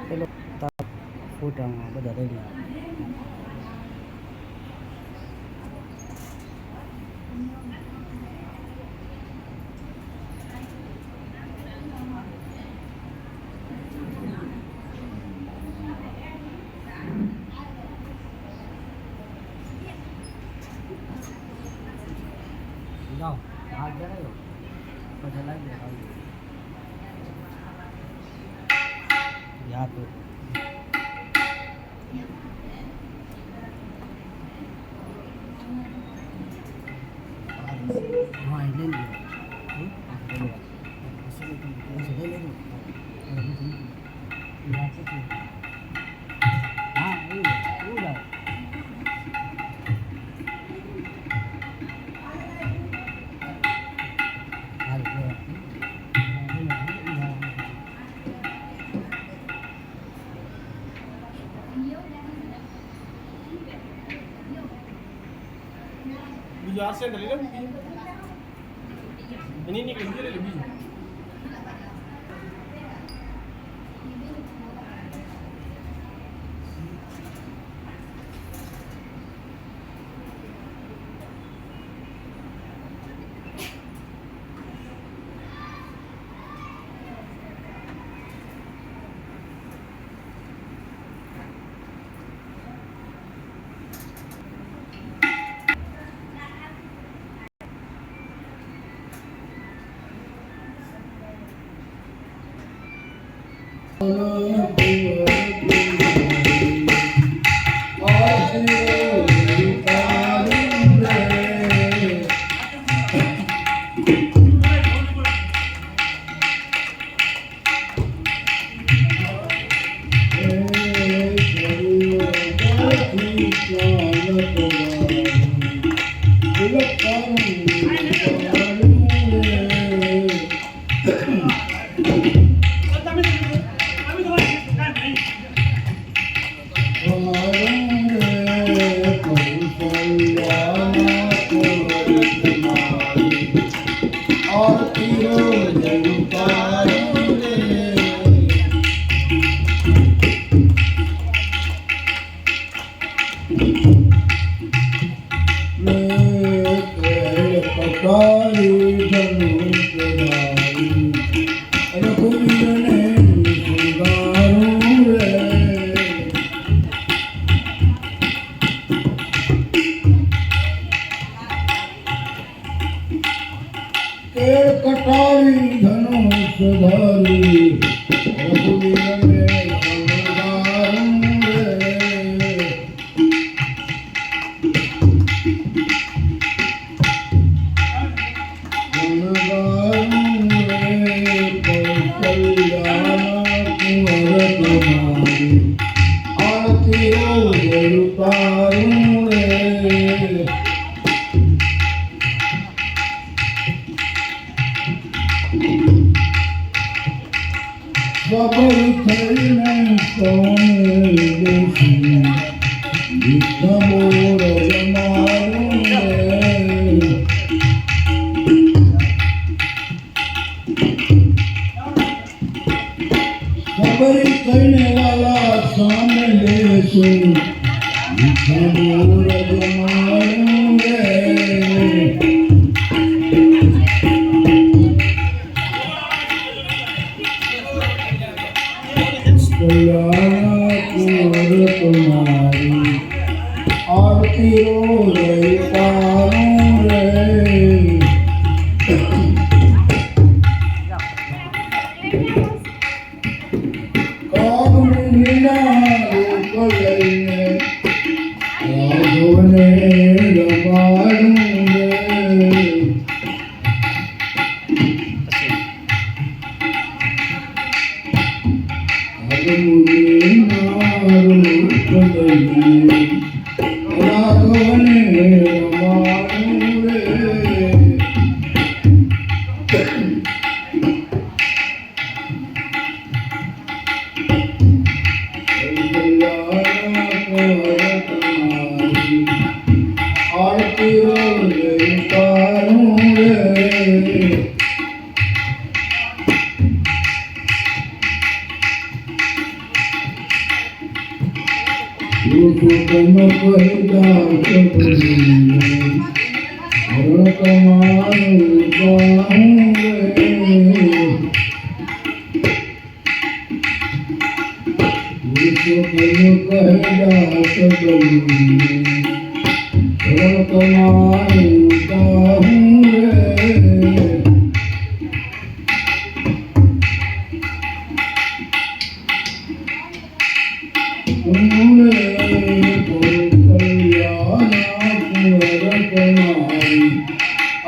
પેલો ફોટામાં બધા રેડી જાઓ હાથ જણાયો પછી લાગી યાદ हो हाँ ले लिया બીજું આશે તો લઈ લો એની નીકળી ગઈ બીજું कटारी धनुष धारी रघुवीर में करने वाला सामने ले सो मोर जमाऊंगे तुम्हारी आरती रो रे तारों रे તમને રમાડું રે આજ મુજે મારું બદલ્યું રાઘવને રમાડું રે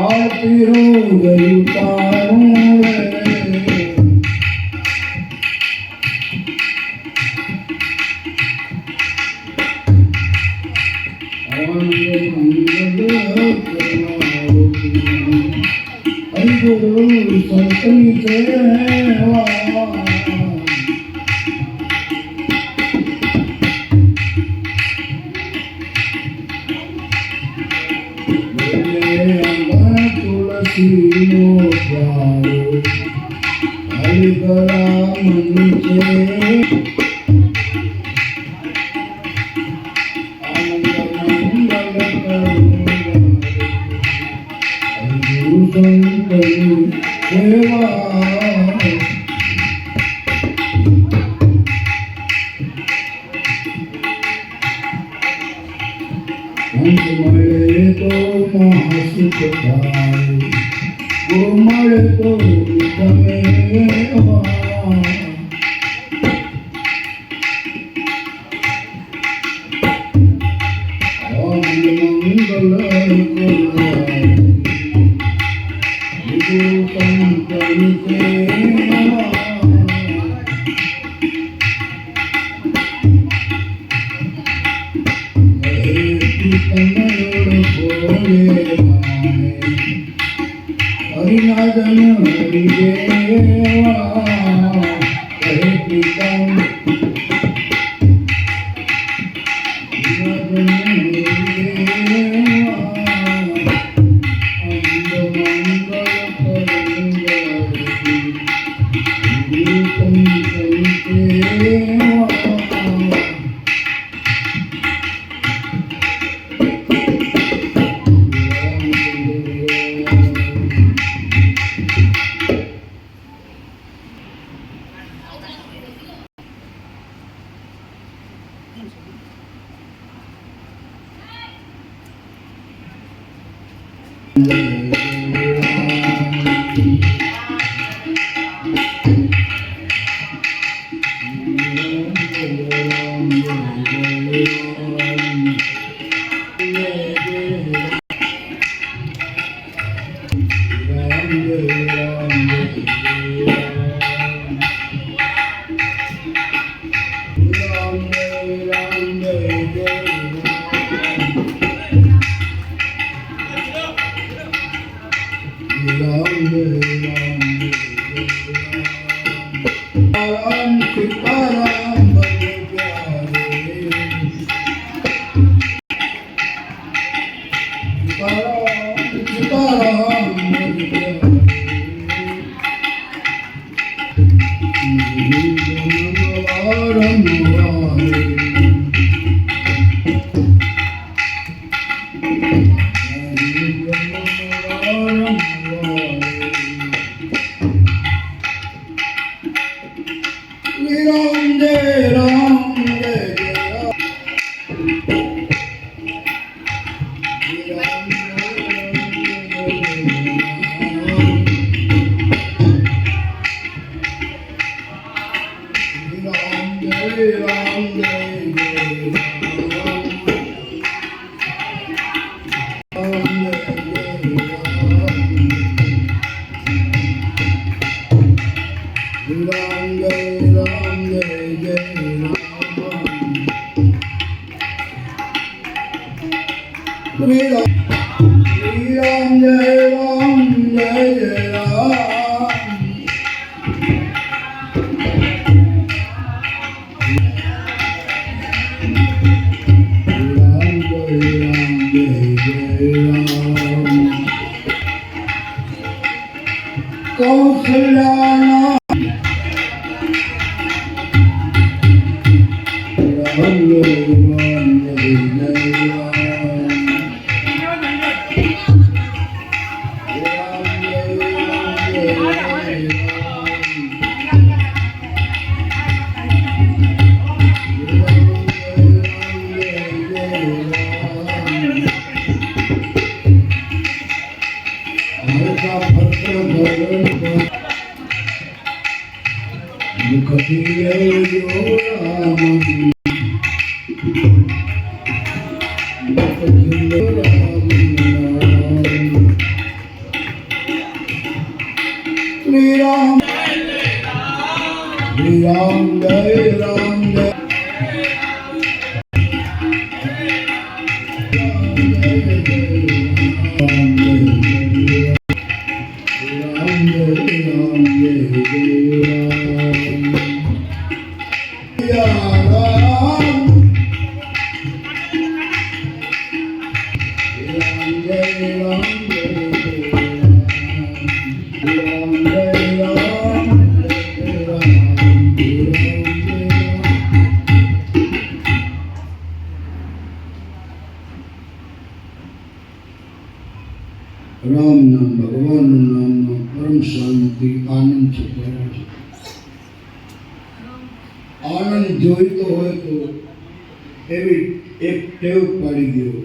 આરતી હો ગયું તારું રે સંતની સેવા તુલસીનો પ્યારો હરિગરા મન છે આનંદ મંગલ કરું સેવા મળે તો મહાસુખ થાય મળે તો તમે હરિનાદન હરિદેવા હરે પ્રીતમ હરિનાદન હરિદેવા અંદ મંગલ પ્રીતમ સહિતેવા શ્રી રામ જય રામ જય જય રામ કૌશલ્યાના રામ જય રામ જય જય રામ શ્રી રામ જય રામ જય રામ નામ ભગવાનનું નામમાં પરમ શાંતિ આનંદ છુપાયેલો છે. આનંદ જોઈતો હોય તો એવી એક ટેવ પાડી ગયો.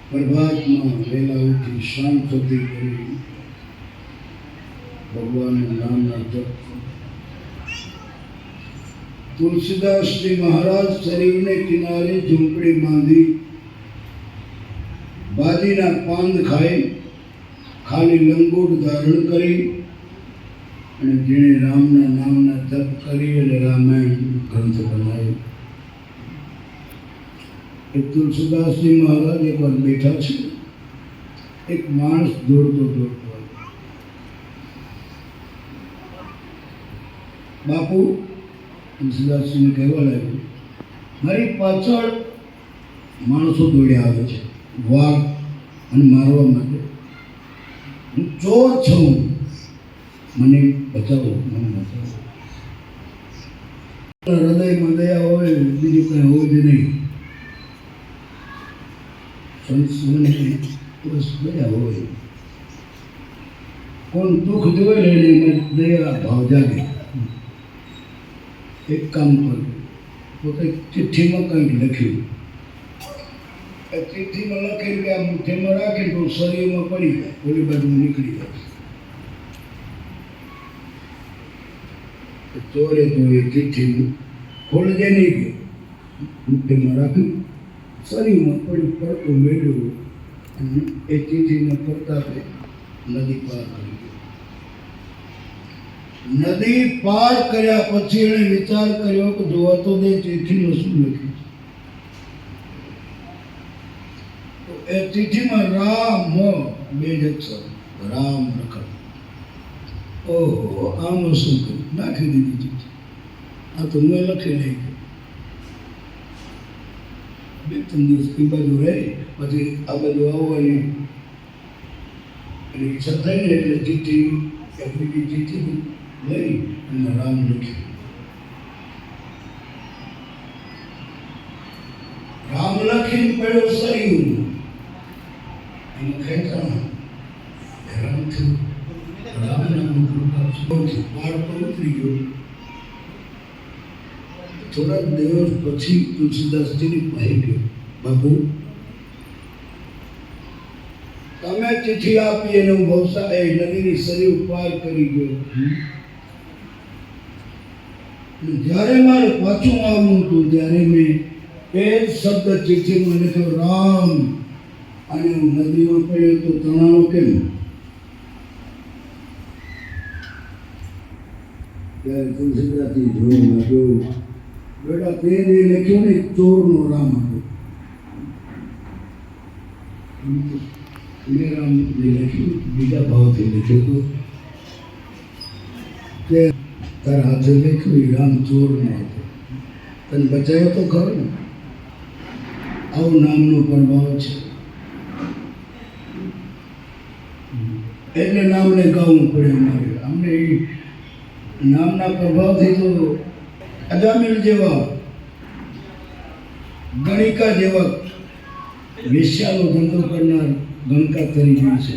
પ્રભાતમાં વહેલા ઉઠી શાંતિ કરી ભગવાનના નામના જપ. તુલસીદાસજી મહારાજ શરીરને કિનારે ઝૂંપડી બાંધી બાજીના પાંદ ખાઈ ખાલી લંગોટ ધારણ કરી અને જેણે રામના નામના જપ કરી અને રામાયણ ગ્રંથ બનાવ્યો. એ તુલસીદાસજી મહારાજ એકવાર બેઠા છે. એક માણસ દોડતો દોડતો બાપુ તુલસીદાસજીને કહેવા લાગ્યું, મારી પાછળ માણસો દોડ્યા આવે છે વાઘ અને મારવા માટે. હું ચોર છું, મને બચાવો, મને બચાવો. હૃદયમાં દયા હોય, બીજું કંઈ હોય જ નહીં. સંતોને બસ દયા હોય. કોણ દુઃખ જોઈ લે એમાં દયા ભાવ જાગે. એક કામ કર, પોતે ચિઠ્ઠીમાં કંઈક લખ્યું. એ ચિઠ્ઠીમાં લખીને કે આ મુઠ્ઠીમાં રાખીને તો શરીરમાં પડી જાય, ઓલી બાજુ નીકળી જાય. ચોરે તો એ ચિઠ્ઠી ખોલજે નહીં ગયો, મુઠ્ઠીમાં રાખ્યું, શરીરમાં પડી પડતો મેળવ્યો અને એ ચિઠ્ઠીના પ્રતાપે નદી પાર કરી ગયો. નદી પાર કર્યા પછી એણે વિચાર કર્યો કે જોવા તો દે ચિઠ્ઠીમાં શું લખ્યું. એ ચિઠ્ઠીમાં રામ બે જ અક્ષર રામ લખાણ. ઓહો, આમાં શું કર્યું? નાખી દીધી ચિઠ્ઠી. આ તો મેં લખી નહીં. બે ત્રણ દિવસ એ બાજુ રહે પછી આ બાજુ આવવાની એની ઈચ્છા થઈ ને એટલે ચિઠ્ઠી બીજી ચિઠ્ઠી લઈ અને રામ લખ્યું. રામ લખીને પડ્યો સરયુ અને ખેંચાણ હેરાન થયું. રામના કૃપા બાળકો ઉતરી ગયો. થોડા દિવસ પછી તુલસીદાસજીની પાસે ગયો, બાપુ તમે ચિઠ્ઠી આપી અને હું ભવસા એ નદીની સરયુ પાર કરી ગયો. જ્યારે મારે પાછું આવવું હતું ત્યારે મેં એ જ શબ્દ ચિઠ્ઠીમાં લખ્યો રામ, અને હું નદીમાં પડ્યો તો તણાવ કેમ? ત્યારે તુલસીદાસજી જોયું બેટા તે જે લખ્યું ને ચોરનો રામ હતો. રામ જે લખ્યું બીજા ભાવથી લખ્યું હતું કે તારા હાથે લખ્યું એ રામ ચોર ન હતો, તને બચાવ્યો તો ખરો ને. આવો નામનો પ્રભાવ છે. એટલે નામને ગાવું પડે અમારે. અમને એ નામના પ્રભાવથી તો અજામિલ જેવા, ગણિકા જેવા વેશ્યાનો ધંધો કરનાર ગણકા તરી ગયું છે.